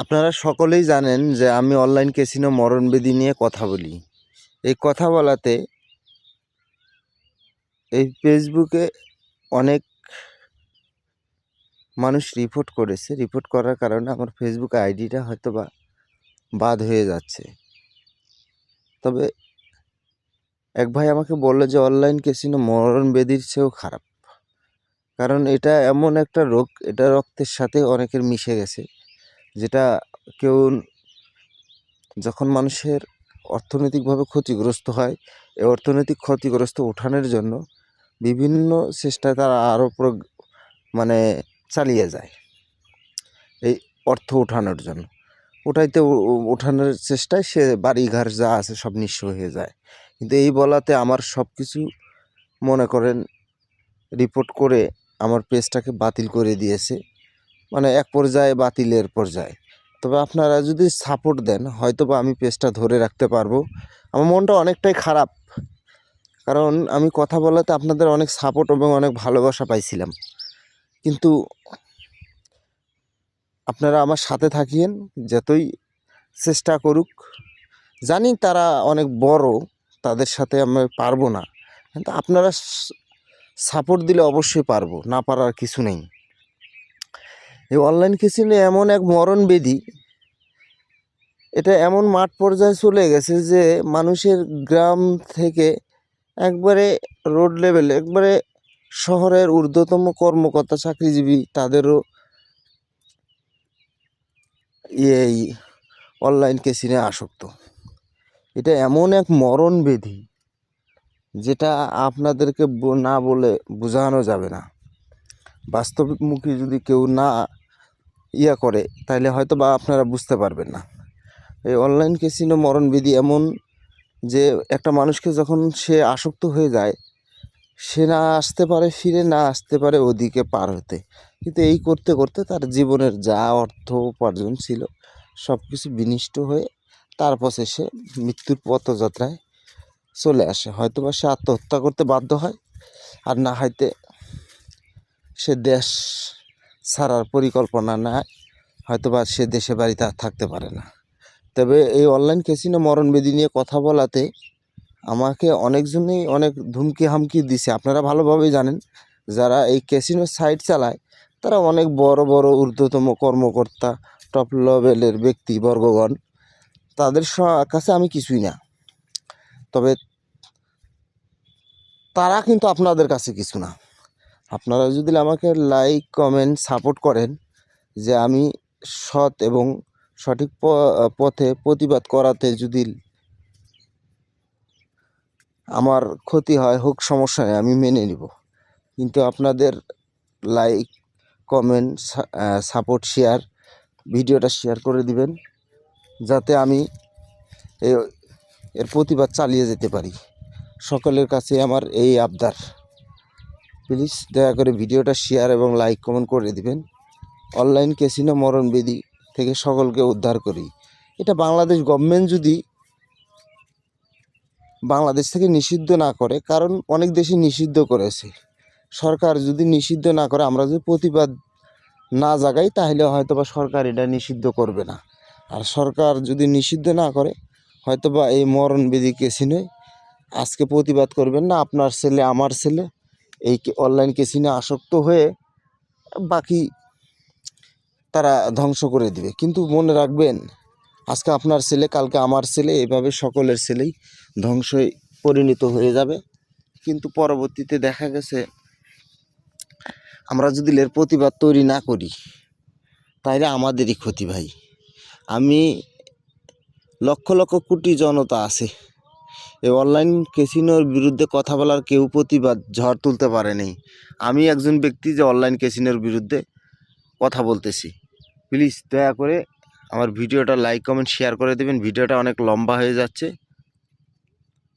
আপনারা সকলেই জানেন যে আমি অনলাইন ক্যাসিনো মরণবেদি নিয়ে কথা বলি। এই কথা বলাতে এই ফেসবুকে অনেক মানুষ রিপোর্ট করেছে। রিপোর্ট করার কারণে আমার ফেসবুক আইডিটা হয়তোবা বাদ হয়ে যাচ্ছে। তবে এক ভাই আমাকে বলল যে অনলাইন ক্যাসিনো মরণবেদির চেয়েও খারাপ। কারণ এটা এমন একটা রোগ, এটা রক্তের সাথে অনেকের মিশে গেছে, যেটা কেউ যখন মানুষের অর্থনৈতিকভাবে ক্ষতিগ্রস্ত হয়, এই অর্থনৈতিক ক্ষতিগ্রস্ত উঠানোর জন্য বিভিন্ন চেষ্টায় তারা আরও মানে চালিয়ে যায় এই অর্থ উঠানোর জন্য। উঠানোর চেষ্টায় সে বাড়িঘর যা আছে সব নিঃস্ব হয়ে যায়। কিন্তু এই বলাতে আমার সব কিছু মনে করেন রিপোর্ট করে আমার পেজটাকে বাতিল করে দিয়েছে, মানে এক পর্যায়ে বাতিলের পর্যায়ে। তবে আপনারা যদি সাপোর্ট দেন হয়তোবা আমি পেজটা ধরে রাখতে পারবো। আমার মনটা অনেকটাই খারাপ, কারণ আমি কথা বলাতে আপনাদের অনেক সাপোর্ট এবং অনেক ভালোবাসা পাইছিলাম। কিন্তু আপনারা আমার সাথে থাকিয়েন, যতই চেষ্টা করুক। জানি তারা অনেক বড়, তাদের সাথে আমি পারবো না, কিন্তু আপনারা সাপোর্ট দিলে অবশ্যই পারবো, না পারার কিছু নেই। এই অনলাইন ক্যাসিনো এমন এক মরণবেদি, এটা এমন মাঠ পর্যায়ে চলে গেছে যে মানুষের গ্রাম থেকে একবারে রোড লেভেলে, একবারে শহরের ঊর্ধ্বতম কর্মকর্তা চাকরিজীবী, তাদেরও এই অনলাইন ক্যাসিনো আসক্ত। এটা এমন এক মরণবেদি যেটা আপনাদেরকে না বলে বোঝানো যাবে না। বাস্তবমুখী যদি কেউ না করে তাহলে হয়তো বা আপনারা বুঝতে পারবেন না। এই অনলাইন ক্যাসিনো মরণবেদি এমন যে একটা মানুষকে যখন সে আসক্ত হয়ে যায়, সে না আসতে পারে ফিরে, না আসতে পারে ওদিকে পার হতে। কিন্তু এই করতে করতে তার জীবনের যা অর্থ উপার্জন ছিল সব কিছু বিনষ্ট হয়ে তারপর সে মৃত্যুর পথযাত্রায় চলে আসে। হয়তোবা সে আত্মহত্যা করতে বাধ্য হয়, আর না হয়তো সে দেশ ছাড়ার পরিকল্পনা নেয়, হয়তোবা সে দেশে বাড়িতে আর থাকতে পারে না। তবে এই অনলাইন ক্যাসিনো মরণবেদি নিয়ে কথা বলাতে আমাকে অনেকজনই অনেক ধুমকি হামকি দিছে। আপনারা ভালোভাবেই জানেন, যারা এই ক্যাসিনো সাইট চালায় তারা অনেক বড় বড় ঊর্ধ্বতম কর্মকর্তা, টপ লেভেলের ব্যক্তিবর্গগণ। তাদের কাছে আমি কিছুই না, তবে তারা কিন্তু আপনাদের কাছে কিছু না। আপনারা যদি আমাকে লাইক কমেন্ট সাপোর্ট করেন, যে আমি সৎ এবং সঠিক পথে প্রতিবাদ করাতে যদি আমার ক্ষতি হয়, হোক, সমস্যা নেই, আমি মেনে নিব। কিন্তু আপনাদের লাইক কমেন্ট সাপোর্ট শেয়ার, ভিডিওটা শেয়ার করে দিবেন, যাতে আমি এর প্রতিবাদ চালিয়ে যেতে পারি। সকলের কাছে আমার এই আবদার, প্লিজ দয়া করে ভিডিওটা শেয়ার এবং লাইক কমেন্ট করে দিবেন। অনলাইন ক্যাসিনো মরণবেদি থেকে সকলকে উদ্ধার করি। এটা বাংলাদেশ গভর্নমেন্ট যদি বাংলাদেশ থেকে নিষিদ্ধ না করে, কারণ অনেক দেশে নিষিদ্ধ করেছে, সরকার যদি নিষিদ্ধ না করে, আমরা যদি প্রতিবাদ না জাগাই, তাহলে হয়তোবা সরকার এটা নিষিদ্ধ করবে না। আর সরকার যদি নিষিদ্ধ না করে, হয়তোবা এই মরণবেদি ক্যাসিনোয় আজকে প্রতিবাদ করবেন না, আপনার ছেলে আমার ছেলে এই অনলাইন ক্যাসিনো আসক্ত হয়ে বাকি তারা ধ্বংস করে দিবে। কিন্তু মনে রাখবেন, আজকে আপনার ছেলে কালকে আমার ছেলে, এভাবে সকলের ছেলেই ধ্বংসে পরিণত হয়ে যাবে। কিন্তু পরবর্তীতে দেখা গেছে আমরা যদি এর প্রতিবাদ তৈরি না করি, তাহলে আমাদেরই ক্ষতি ভাই। আমি লক্ষ লক্ষ কোটি জনতা আছে, এই অনলাইন ক্যাসিনোর বিরুদ্ধে কথা বলার কেউ প্রতিবাদ ঝড় তুলতে পারেনি। আমি একজন ব্যক্তি যে অনলাইন ক্যাসিনোর বিরুদ্ধে কথা বলতেছি। প্লিজ দয়া করে আমার ভিডিওটা লাইক কমেন্ট শেয়ার করে দেবেন। ভিডিওটা অনেক লম্বা হয়ে যাচ্ছে।